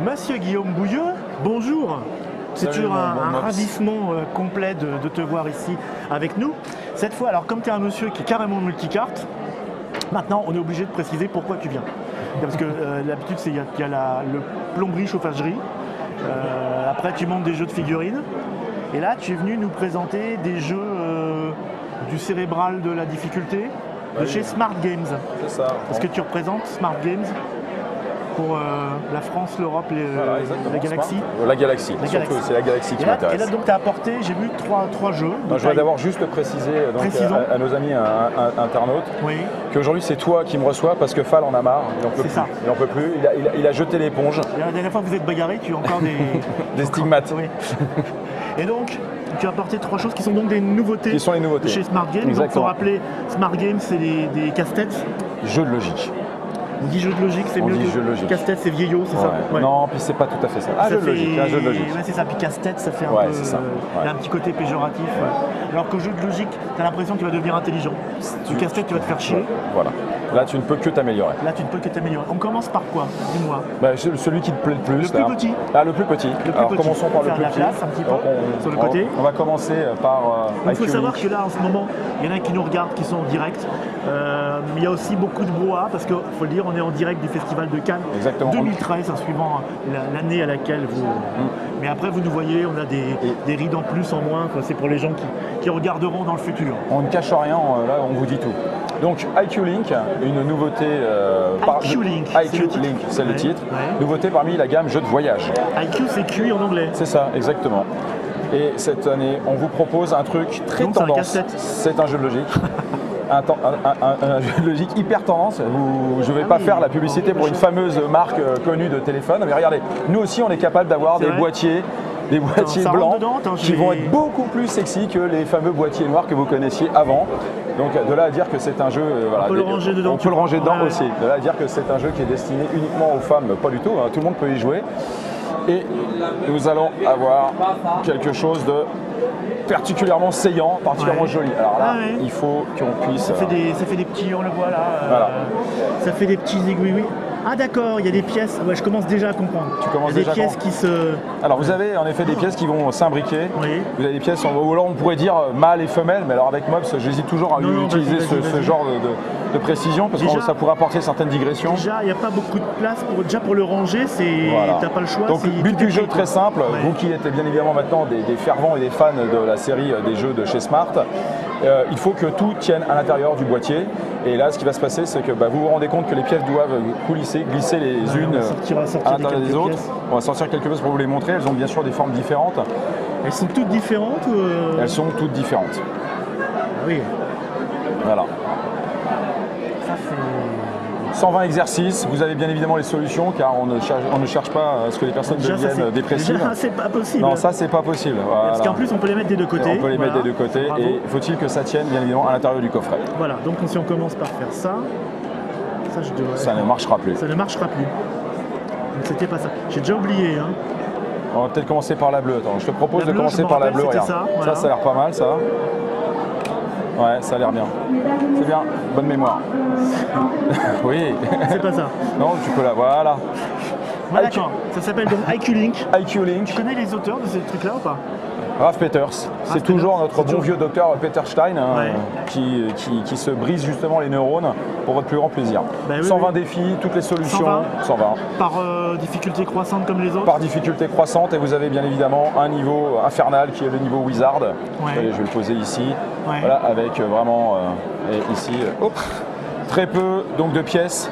Monsieur Guillaume Bouilleux, bonjour. C'est toujours un ravissement complet de te voir ici avec nous. Cette fois, alors comme tu es un monsieur qui est carrément multicarte, maintenant on est obligé de préciser pourquoi tu viens. Parce que l'habitude c'est qu'il y a le plomberie, chauffagerie, après tu montes des jeux de figurines, et là tu es venu nous présenter des jeux du cérébral de la difficulté de chez Smart Games. C'est ça. Est-ce que tu représentes Smart Games pour la France, l'Europe, la Galaxie? La Galaxie, surtout, c'est la Galaxie qui m'intéresse. Et là, donc, tu as apporté, j'ai vu, trois jeux. Je voudrais d'abord juste préciser à nos amis internautes qu'aujourd'hui, c'est toi qui me reçois parce que Fall en a marre. Il n'en peut plus. Il a jeté l'éponge. La dernière fois que vous êtes bagarré, tu as encore des stigmates. Oui. Et donc, tu as apporté trois choses qui sont donc des nouveautés. Qui sont les nouveautés. Chez Smart Games. Exactement. Donc, pour rappeler, Smart Games, c'est des casse-têtes. Jeux de logique. On dit jeu de logique, c'est mieux. Casse-tête, c'est vieillot, c'est ça? Ouais. Non, puis c'est pas tout à fait ça. Jeu de logique, un jeu de logique. Ouais, c'est ça. Puis casse-tête, ça fait un peu. Il y a un petit côté péjoratif. Alors qu'au jeu de logique, tu as l'impression que tu vas devenir intelligent. Du casse-tête, tu vas te faire chier. Voilà. Là, tu ne peux que t'améliorer. On commence par quoi? Dis-moi. Celui qui te plaît le plus. Le plus petit. Le plus petit. Alors commençons par le plus petit. Un petit peu sur le côté. On va commencer par. Il faut savoir que là, en ce moment, il y en a qui nous regardent, qui sont en direct. Il y a aussi beaucoup de brouhaha parce qu'il faut le dire, on est en direct du Festival de Cannes. Exactement. 2013, suivant l'année à laquelle vous. Mais après, vous nous voyez, on a des rides en plus, en moins. C'est pour les gens qui regarderont dans le futur. On ne cache rien, là, on vous dit tout. Donc, IQ Link, une nouveauté. IQ Link, c'est le titre. Nouveauté parmi la gamme jeux de voyage. IQ, c'est QI en anglais. C'est ça, exactement. Et cette année, on vous propose un truc très tendance. C'est un jeu de logique. Un jeu de logique hyper tendance. Je ne vais pas faire la publicité pour une fameuse marque connue de téléphone, mais regardez, nous aussi on est capable d'avoir des boîtiers blancs qui vont être beaucoup plus sexy que les fameux boîtiers noirs que vous connaissiez avant. Donc de là à dire que c'est un jeu, on peut le ranger dedans. On peut le ranger dedans aussi. De là à dire que c'est un jeu qui est destiné uniquement aux femmes, pas du tout, tout le monde peut y jouer. Et nous allons avoir quelque chose de particulièrement saillant, particulièrement joli. Alors là, il faut qu'on puisse... Ça fait des petits, on le voit là. Ça fait des petits aiguilles. Ah d'accord, il y a des pièces. Ouais, je commence déjà à comprendre. Il y a des pièces qui se... Alors vous avez en effet des pièces qui vont s'imbriquer. Vous avez des pièces, ou alors on pourrait dire mâle et femelle, mais alors avec Mobs, j'hésite toujours à utiliser ce genre de précision parce que ça pourrait apporter certaines digressions. Déjà, il n'y a pas beaucoup de place pour le ranger, t'as pas le choix. Donc le but du jeu très simple, vous qui êtes bien évidemment maintenant des fervents et des fans de la série des jeux de chez Smart, il faut que tout tienne à l'intérieur du boîtier. Et là, ce qui va se passer, c'est que vous vous rendez compte que les pièces doivent glisser les unes à l'intérieur des autres. On va sortir quelques pièces pour vous les montrer. Elles ont bien sûr des formes différentes. Elles sont toutes différentes Elles sont toutes différentes. Oui. Voilà. 120 exercices, vous avez bien évidemment les solutions car on ne cherche pas à ce que les personnes deviennent dépressives. Déjà, c'est pas possible. Non, ça c'est pas possible. Voilà. Parce qu'en plus on peut les mettre des deux côtés. On peut les mettre des deux côtés. Bravo. Et faut-il que ça tienne bien évidemment à l'intérieur du coffret. Voilà, donc si on commence par faire ça, ça ne marchera plus. Ça ne marchera plus. Donc c'était pas ça. J'ai déjà oublié. On va peut-être commencer par la bleue. Attends, je te propose de commencer par la bleue. Regarde. Ça a l'air pas mal ça. Ouais, ça a l'air bien. C'est bien, bonne mémoire. Oui. C'est pas ça. Non, tu peux la... Voilà. D'accord, ça s'appelle donc IQ Link. IQ Link. Tu connais les auteurs de ces trucs-là ou pas? Ralph Peters. C'est toujours notre bon vieux docteur Peter Stein qui se brise justement les neurones pour votre plus grand plaisir. 120 défis, toutes les solutions. 120. Par difficulté croissante comme les autres? Par difficulté croissante, et vous avez bien évidemment un niveau infernal qui est le niveau Wizard. Allez, je vais le poser ici. Voilà, avec vraiment ici très peu donc de pièces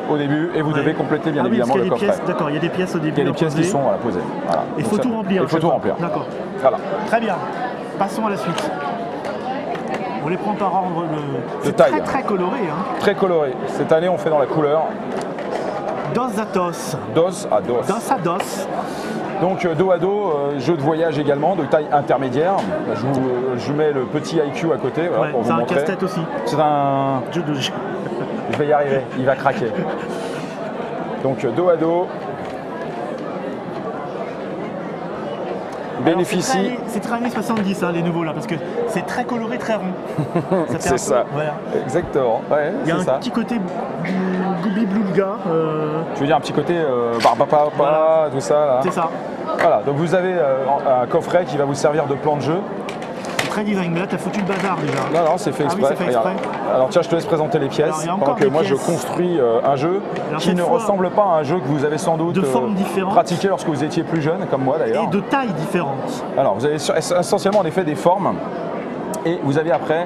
au début, et vous devez compléter bien évidemment le coffret. D'accord, il y a des pièces au début. Il y a des pièces qui sont posées. Voilà. Il faut tout remplir. Il faut tout remplir. D'accord. Voilà. Très bien. Passons à la suite. On les prend par ordre de taille. Très très coloré. Très coloré. Cette année, on fait dans la couleur. Dos à dos. Dos à dos. Dos à dos. Donc dos à dos, jeu de voyage également, de taille intermédiaire. Je mets le petit IQ à côté pour vous montrer. C'est un casse-tête aussi. C'est un... jeu de... Je vais y arriver, il va craquer. Donc dos à dos. bénéficient. C'est très années 70 hein, les nouveaux là, parce que c'est très coloré, très rond. C'est ça. Voilà. Exactement. Ouais, il y a un petit côté Gooby Blulga. Tu veux dire un petit côté Barbapapa, voilà. Tout ça. C'est ça. Voilà, donc vous avez un coffret qui va vous servir de plan de jeu. Très design, mais là t'as foutu le bazar déjà. Non, c'est fait exprès. Ah oui, c'est fait exprès. Alors tiens, je te laisse présenter les pièces. Pendant que moi je construis un jeu qui ne ressemble pas à un jeu que vous avez sans doute pratiqué lorsque vous étiez plus jeune, comme moi d'ailleurs. Et de tailles différentes. Alors vous avez essentiellement en effet des formes et vous avez après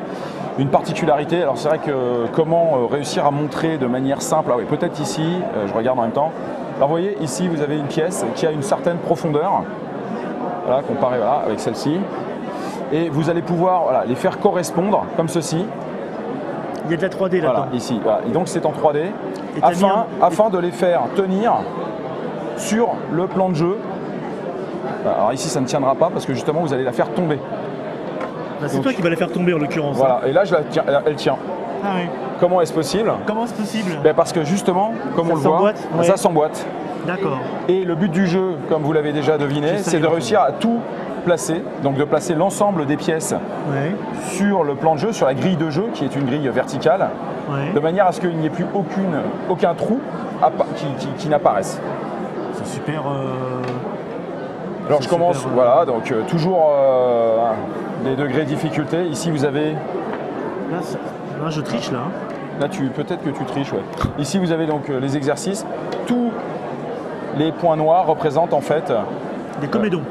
une particularité. Alors c'est vrai que comment réussir à montrer de manière simple. Ah oui, peut-être ici, je regarde en même temps. Alors vous voyez, ici vous avez une pièce qui a une certaine profondeur, voilà, comparée avec celle-ci. Et vous allez pouvoir les faire correspondre comme ceci. Il y a de la 3D là-dedans. Voilà, ici. Voilà. Et donc c'est en 3D afin de les faire tenir sur le plan de jeu. Alors ici ça ne tiendra pas parce que justement vous allez la faire tomber. C'est toi qui vas la faire tomber en l'occurrence. Voilà, et là elle tient. Ah oui. Comment est-ce possible? Comment c'est possible? Parce que justement, comme on le voit, ça s'emboîte. D'accord. Et le but du jeu, comme vous l'avez déjà deviné, c'est de réussir à tout placer, donc de placer l'ensemble des pièces sur le plan de jeu, sur la grille de jeu, qui est une grille verticale, de manière à ce qu'il n'y ait plus aucun trou qui n'apparaisse. C'est super. Alors je commence, voilà, donc toujours les degrés de difficulté. Ici vous avez... Là je triche là. Là peut-être que tu triches, ouais. Ici vous avez donc les exercices. Tous les points noirs représentent en fait... Des comédons.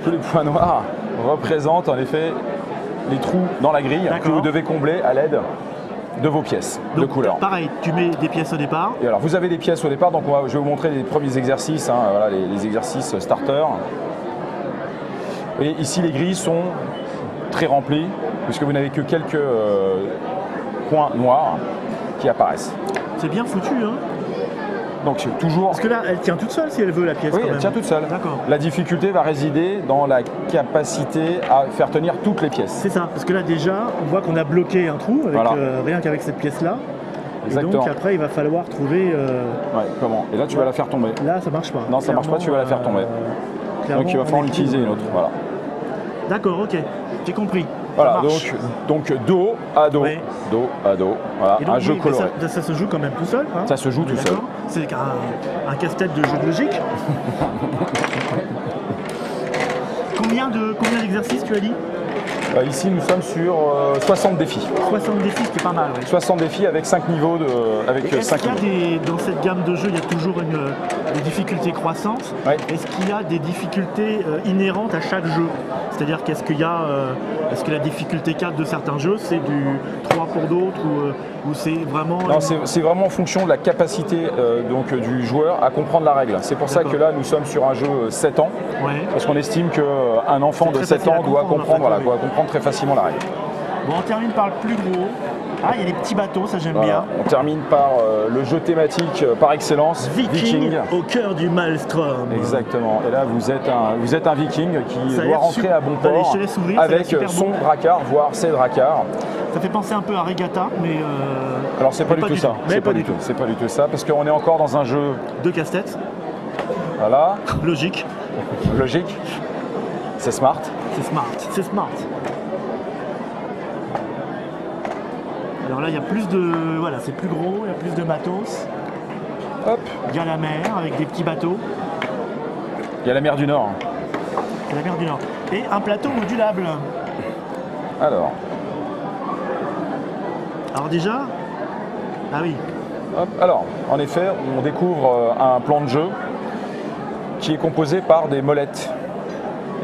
Tous les points noirs représentent en effet les trous dans la grille que vous devez combler à l'aide de vos pièces de couleur. Pareil, tu mets des pièces au départ. Et alors vous avez des pièces au départ, donc je vais vous montrer les premiers exercices, voilà, les exercices starter. Et ici les grilles sont très remplies puisque vous n'avez que quelques points noirs qui apparaissent. C'est bien foutu hein. Donc toujours... Parce que là, elle tient toute seule si elle veut la pièce. Oui, elle tient toute seule. D'accord. La difficulté va résider dans la capacité à faire tenir toutes les pièces. C'est ça, parce que là déjà, on voit qu'on a bloqué un trou, avec, rien qu'avec cette pièce-là. Exactement. Et donc après, il va falloir trouver... Ouais, comment? Et là, tu vas la faire tomber. Là, ça marche pas. Non, ça marche pas, tu vas la faire tomber. Donc il va falloir utiliser une autre. Voilà. D'accord, ok, j'ai compris. Voilà, donc dos à dos, dos à dos, voilà, donc, un jeu coloré. Ça se joue quand même tout seul hein. Ça se joue tout seul. C'est un casse-tête de jeu de logique. Combien d'exercices tu as dit? Ici, nous sommes sur 60 défis. 60 défis, c'est pas mal. Ouais. 60 défis avec 5 niveaux. Dans cette gamme de jeux, il y a toujours des difficultés croissantes. Est-ce qu'il y a des difficultés inhérentes à chaque jeu? C'est-à-dire qu'est-ce qu'il y a est-ce que la difficulté 4 de certains jeux, c'est du 3 pour d'autres ou c'est vraiment... Non, c'est vraiment en fonction de la capacité du joueur à comprendre la règle. C'est pour ça que là, nous sommes sur un jeu 7 ans. Parce qu'on estime qu'un enfant de 7 ans doit comprendre très facilement la règle. Bon, on termine par le plus gros. Ah, il y a les petits bateaux, ça j'aime bien. On termine par le jeu thématique par excellence, Viking au cœur du Maelstrom. Exactement. Et là, vous êtes un Viking qui doit rentrer à bon port avec son dracard, voire ses dracars. Ça fait penser un peu à Regatta, mais... Alors, c'est pas du tout ça. C'est pas du tout ça, parce qu'on est encore dans un jeu... de casse-tête. Voilà. Logique. Logique. C'est smart. C'est smart. Alors là, il y a plus de... Voilà, c'est plus gros, il y a plus de matos. Hop. Il y a la mer avec des petits bateaux. Il y a la mer du Nord. C'est la mer du Nord. Et un plateau modulable. Alors déjà... Ah oui. Hop. Alors, en effet, on découvre un plan de jeu qui est composé par des molettes.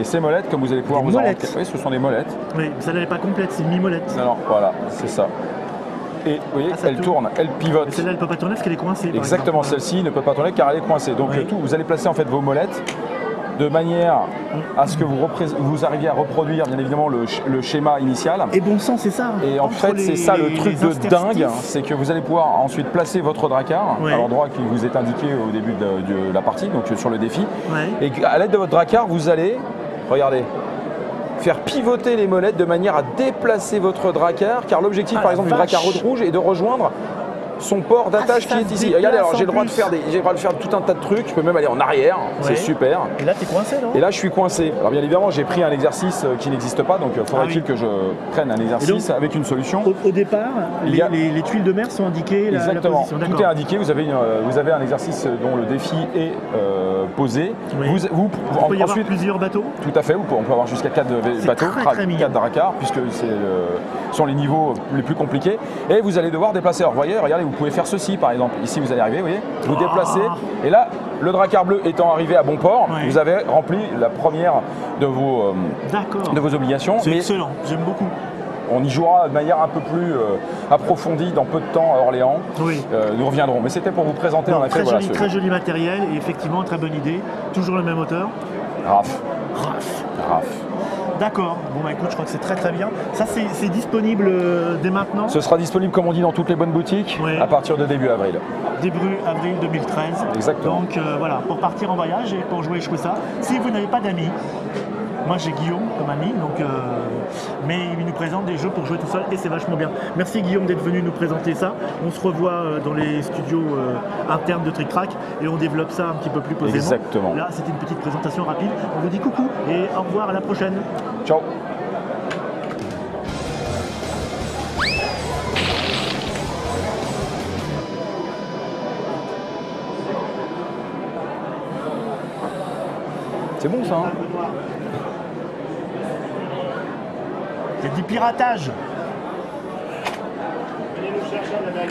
Et ces molettes, comme vous allez pouvoir vous en rendre compte, oui, ce sont des molettes. Oui, celle-là n'est pas complète, c'est une mi-molette. Alors, voilà, c'est ça. Et vous voyez, elle tourne, elle pivote. Celle-là, elle ne peut pas tourner parce qu'elle est coincée. Exactement, celle-ci ne peut pas tourner car elle est coincée. Donc vous allez placer en fait vos molettes de manière à ce que vous arriviez à reproduire bien évidemment le schéma initial. Et bon sang, c'est ça. Et en fait, c'est ça le truc de dingue, c'est que vous allez pouvoir ensuite placer votre dracard à l'endroit qui vous est indiqué au début de la partie, donc sur le défi. Et à l'aide de votre dracard, vous allez, regardez, faire pivoter les molettes de manière à déplacer votre dracard, car l'objectif par exemple du dracard rouge est de rejoindre son port d'attache qui est ici. Regardez, alors j'ai le droit de faire tout un tas de trucs, je peux même aller en arrière, c'est super. Et là, tu es coincé, non? Et là, je suis coincé. Alors bien évidemment, j'ai pris un exercice qui n'existe pas, donc faudrait-il que je prenne un exercice avec une solution. Au départ, les tuiles de mer sont indiquées, exactement, la position. Tout est indiqué, vous avez un exercice dont le défi est posé. Oui. On peut y avoir plusieurs bateaux? Tout à fait, on peut avoir jusqu'à 4 bateaux, 4 dracars, puisque ce sont les niveaux les plus compliqués. Et vous allez devoir déplacer. Alors voyez, regardez, vous pouvez faire ceci par exemple. Ici, vous allez arriver, vous voyez, vous déplacez. Et là, le dracar bleu étant arrivé à bon port, vous avez rempli la première de vos obligations. C'est excellent, j'aime beaucoup. On y jouera de manière un peu plus approfondie dans peu de temps à Orléans. Oui. Nous reviendrons. Mais c'était pour vous présenter en effet. Très joli matériel et effectivement très bonne idée. Toujours le même auteur. Raph. D'accord. Bon bah écoute, je crois que c'est très bien. Ça c'est disponible dès maintenant? Ce sera disponible comme on dit dans toutes les bonnes boutiques à partir de début avril. Début avril 2013. Exactement. Donc voilà, pour partir en voyage et pour jouer ça. Si vous n'avez pas d'amis, moi j'ai Guillaume comme ami, donc, mais il nous présente des jeux pour jouer tout seul et c'est vachement bien. Merci Guillaume d'être venu nous présenter ça. On se revoit dans les studios internes de Trick Track et on développe ça un petit peu plus posément. Exactement. Là c'était une petite présentation rapide. On vous dit coucou et au revoir, à la prochaine. Ciao. C'est bon ça, hein? Il y a du piratage. Venez nous chercher, on avait